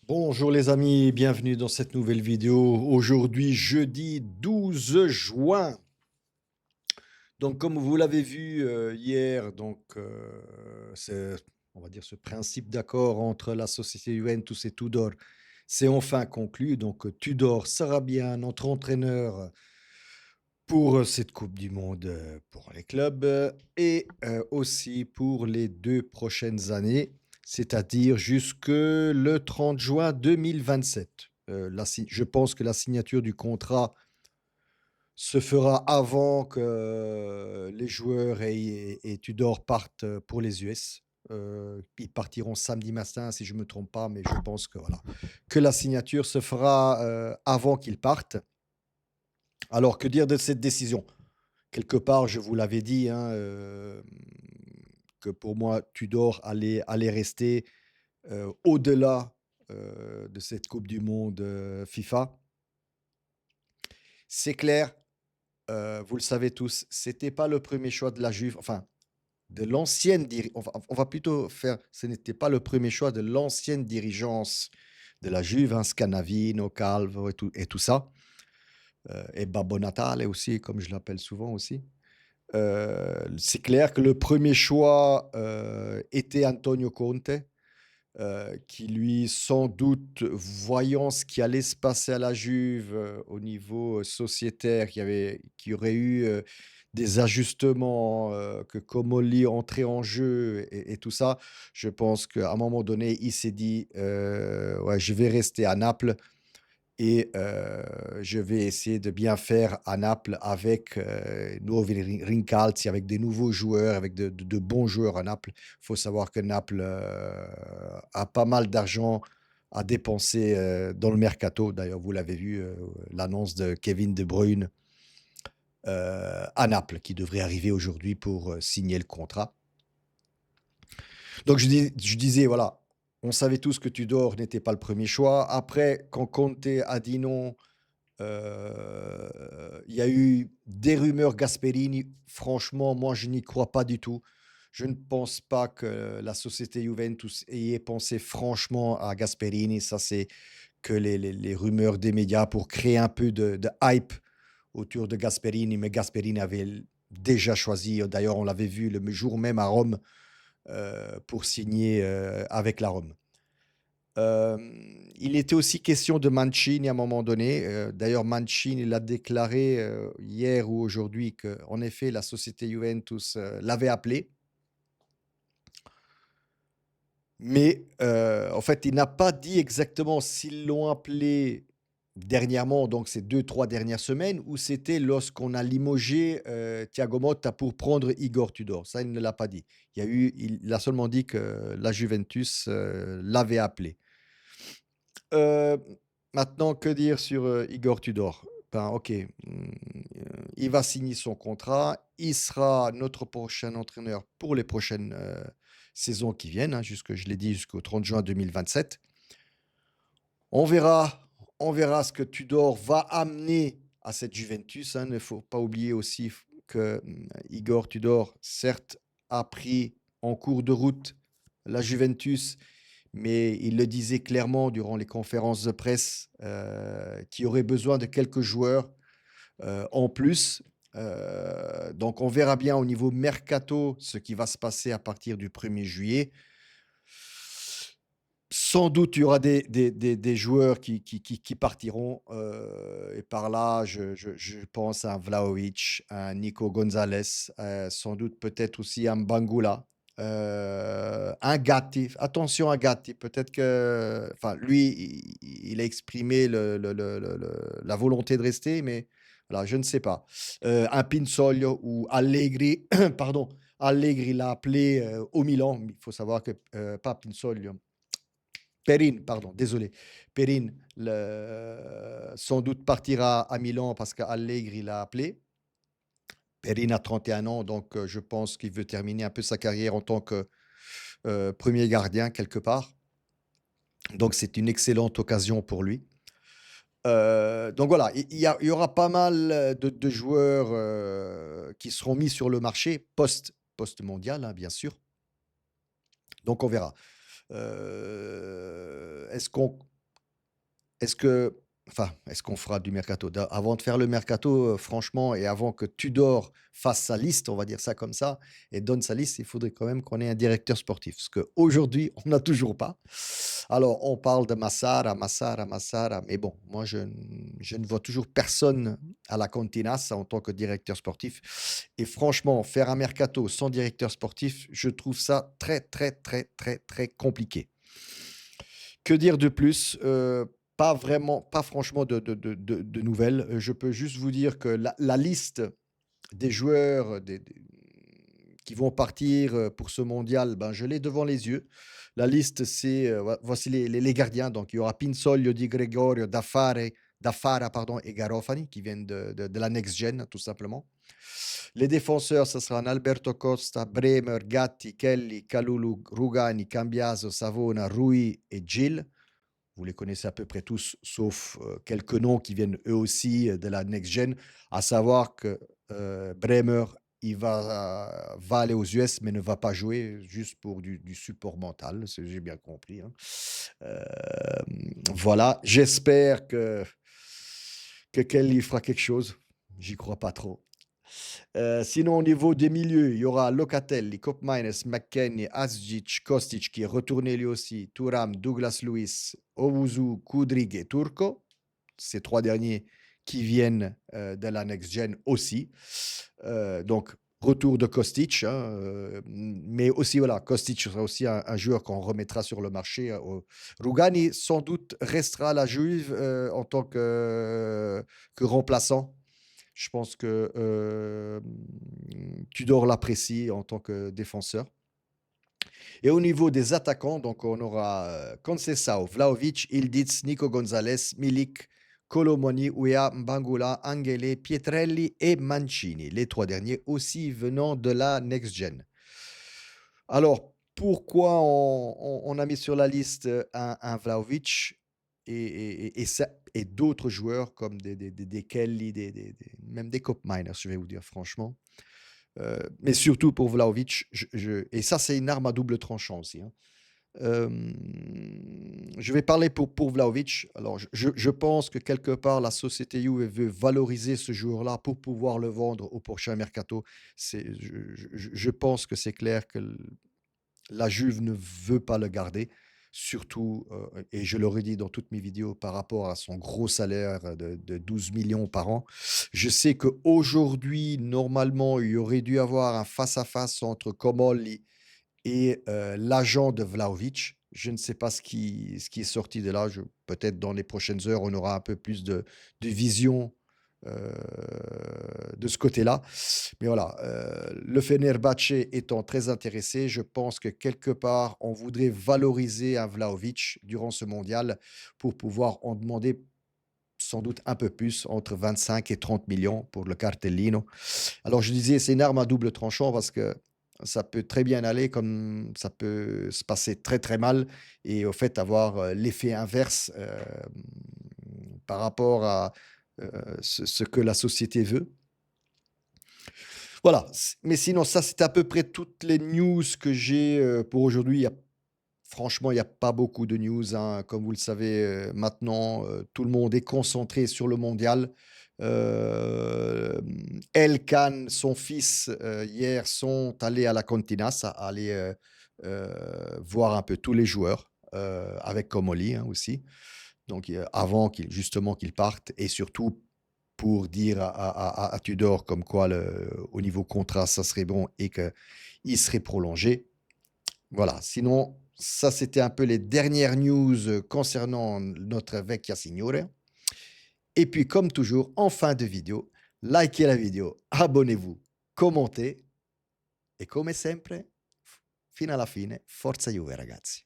Bonjour les amis, bienvenue dans cette nouvelle vidéo. Aujourd'hui, jeudi 12 juin. Donc, comme vous l'avez vu hier, c'est, on va dire, ce principe d'accord entre la société Juventus et Tudor, c'est enfin conclu. Donc, Tudor sera bien notre entraîneur pour cette Coupe du Monde pour les clubs et aussi pour les 2 prochaines années, c'est-à-dire jusque le 30 juin 2027. Je pense que la signature du contrat se fera avant que les joueurs et Tudor partent pour les US. Ils partiront samedi matin, si je ne me trompe pas, mais je pense que, voilà, que la signature se fera avant qu'ils partent. Alors, que dire de cette décision? Quelque part, je vous l'avais dit, hein, que pour moi, Tudor allait rester, au-delà, de cette coupe du monde, FIFA. C'est clair, vous le savez tous, c'était pas le premier choix de la Juve, enfin, de l'ancienne diri on va plutôt faire ce n'était pas le premier choix de l'ancienne dirigeance de la Juve, hein, Scanavino, Calvo et tout ça, et Babbo Natale aussi, comme je l'appelle souvent aussi. C'est clair que le premier choix, était Antonio Conte, qui lui, sans doute, voyant ce qui allait se passer à la Juve, au niveau, sociétaire, qu'il y aurait eu, des ajustements, que Comolli entrait en jeu et tout ça. Je pense qu'à un moment donné, il s'est dit: «Ouais, je vais rester à Naples et je vais essayer de bien faire à Naples avec, nuovi rincalzi, avec des nouveaux joueurs, avec de bons joueurs à Naples. Il faut savoir que Naples, a pas mal d'argent à dépenser, dans le mercato. D'ailleurs, vous l'avez vu, l'annonce de Kevin De Bruyne, à Naples, qui devrait arriver aujourd'hui pour, signer le contrat. Donc je disais, voilà, on savait tous que Tudor n'était pas le premier choix. Après, quand Conte a dit non, il y a eu des rumeurs Gasperini. Franchement, moi, je n'y crois pas du tout. Je ne pense pas que la société Juventus ait pensé franchement à Gasperini. Ça, c'est que les rumeurs des médias pour créer un peu de hype autour de Gasperini. Mais Gasperini avait déjà choisi. D'ailleurs, on l'avait vu le jour même à Rome pour signer avec la Rome. Il était aussi question de Mancini à un moment donné. D'ailleurs, Mancini l'a déclaré, hier ou aujourd'hui, qu'en effet, la société Juventus, l'avait appelé. Mais, en fait, il n'a pas dit exactement s'ils l'ont appelé dernièrement, donc ces 2 3 dernières semaines, ou c'était lorsqu'on a limogé, Thiago Motta pour prendre Igor Tudor. Ça, il ne l'a pas dit. Il a seulement dit que la Juventus, l'avait appelé. Heu, Maintenant, que dire sur, Igor Tudor? Ben, OK, il va signer son contrat, il sera notre prochain entraîneur pour les prochaines, saisons qui viennent, hein, je l'ai dit, jusqu'au 30 juin 2027. On verra on verra ce que Tudor va amener à cette Juventus, hein. Il ne faut pas oublier aussi que, Igor Tudor, certes, a pris en cours de route la Juventus, mais il le disait clairement durant les conférences de presse, qu'il aurait besoin de quelques joueurs, en plus. Donc on verra bien au niveau mercato ce qui va se passer à partir du 1er juillet. Sans doute, il y aura des joueurs qui partiront, et par là, je pense à un Vlahovic, à un Nico Gonzalez, sans doute peut-être aussi un Bangula, un Gatti. Attention à Gatti, peut-être que enfin lui, il a exprimé la volonté de rester, mais voilà, je ne sais pas. Un Pinsoglio ou Allegri, pardon, Allegri l'a appelé, au Milan. Il faut savoir que, pas Pinsoglio, Perin, pardon, désolé. Perin, sans doute partira à Milan parce qu'Allegri l'a appelé. Perin a 31 ans, donc je pense qu'il veut terminer un peu sa carrière en tant que 1er gardien quelque part. Donc c'est une excellente occasion pour lui. Donc voilà, il y aura pas mal, de joueurs, qui seront mis sur le marché post-mondial, hein, bien sûr. Donc on verra. Est-ce qu'on est-ce que enfin, est-ce qu'on fera du mercato? Avant de faire le mercato, franchement et avant que Tudor fasse sa liste, on va dire ça comme ça, et donne sa liste, il faudrait quand même qu'on ait un directeur sportif. Ce qu'aujourd'hui, on n'a toujours pas. Alors, on parle de Massara, Massara, Massara, mais bon, moi, je ne vois toujours personne à la Continas en tant que directeur sportif. Et franchement, faire un mercato sans directeur sportif, je trouve ça très, très, très, très, très compliqué. Que dire de plus? Pas vraiment, pas franchement de nouvelles. Je peux juste vous dire que la liste des joueurs, qui vont partir, pour ce mondial, ben, je l'ai devant les yeux. La liste, c'est, voici les gardiens. Donc il y aura Pinsoglio, Di Gregorio, Daffara pardon et Garofani qui viennent de la next gen, tout simplement. Les défenseurs, ce sera Alberto Costa, Bremer, Gatti, Kelly, Kalulu, Rugani, Cambiaso, Savona, Rui et Gil. Vous les connaissez à peu près tous, sauf, quelques noms qui viennent eux aussi, de la next gen, à savoir que, Bremer, il va aller aux US, mais ne va pas jouer juste pour du support mental, c'est j'ai bien compris, hein. Voilà, j'espère que Kelly fera quelque chose. J'y crois pas trop. Sinon, au niveau des milieux, il y aura Locatelli, Koopmeiners, McKennie, Asjic, Kostic qui est retourné lui aussi, Thuram, Douglas Luiz, Owusu, Kudryk et Turco. Ces 3 derniers qui viennent, de la next gen aussi. Donc retour de Kostic, hein, mais aussi voilà, Kostic sera aussi un joueur qu'on remettra sur le marché, Rugani sans doute restera à la Juve, en tant que remplaçant. Je pense que, Tudor l'apprécie en tant que défenseur. Et au niveau des attaquants, donc on aura, Conceição, Vlahovic, Ildiz, Nico Gonzalez, Milik, Colomoni, Ouya, Mbangula, Angele, Pietrelli et Mancini. Les 3 derniers aussi venant de la next gen. Alors, pourquoi on a mis sur la liste, un Vlahovic et d'autres joueurs comme des Kelly, même des Koopmeiners, je vais vous dire franchement. Mais surtout pour Vlahovic, et ça, c'est une arme à double tranchant aussi, hein. Hem, je vais parler pour Vlahovic. Alors je pense que quelque part la société Juve veut valoriser ce joueur-là pour pouvoir le vendre au prochain mercato. Je pense que c'est clair que la Juve ne veut pas le garder, surtout, et je le redis dans toutes mes vidéos par rapport à son gros salaire de 12 millions par an. Je sais qu'aujourd'hui, normalement, il y aurait dû avoir un face-à-face entre Comolli et l'agent de Vlahovic. Je ne sais pas ce qui est sorti de là. Peut-être dans les prochaines heures, on aura un peu plus de vision, heu, de ce côté-là. Mais voilà, le Fenerbahçe étant très intéressé, je pense que quelque part, on voudrait valoriser un Vlahovic durant ce mondial pour pouvoir en demander sans doute un peu plus, entre 25 et 30 millions pour le Cartellino. Alors je disais, c'est une arme à double tranchant parce que ça peut très bien aller comme ça peut se passer très, très mal et au fait avoir, l'effet inverse, par rapport à, ce que la société veut. Voilà, mais sinon ça, c'est à peu près toutes les news que j'ai, pour aujourd'hui. Franchement, il y a pas beaucoup de news, hein. Comme vous le savez, maintenant, tout le monde est concentré sur le mondial. El Khan, son fils, hier sont allés à la Continas, aller, voir un peu tous les joueurs, avec Comolli, hein, aussi. Donc, avant qu'il justement qu'il parte et surtout pour dire à Tudor comme quoi au niveau contrat, ça serait bon et qu'il serait prolongé. Voilà, sinon, ça, c'était un peu les dernières news, concernant notre Vecchia Signore. Et puis, comme toujours, en fin de vidéo, likez la vidéo, abonnez-vous, commentez et come sempre, fino alla fine, forza Juve ragazzi.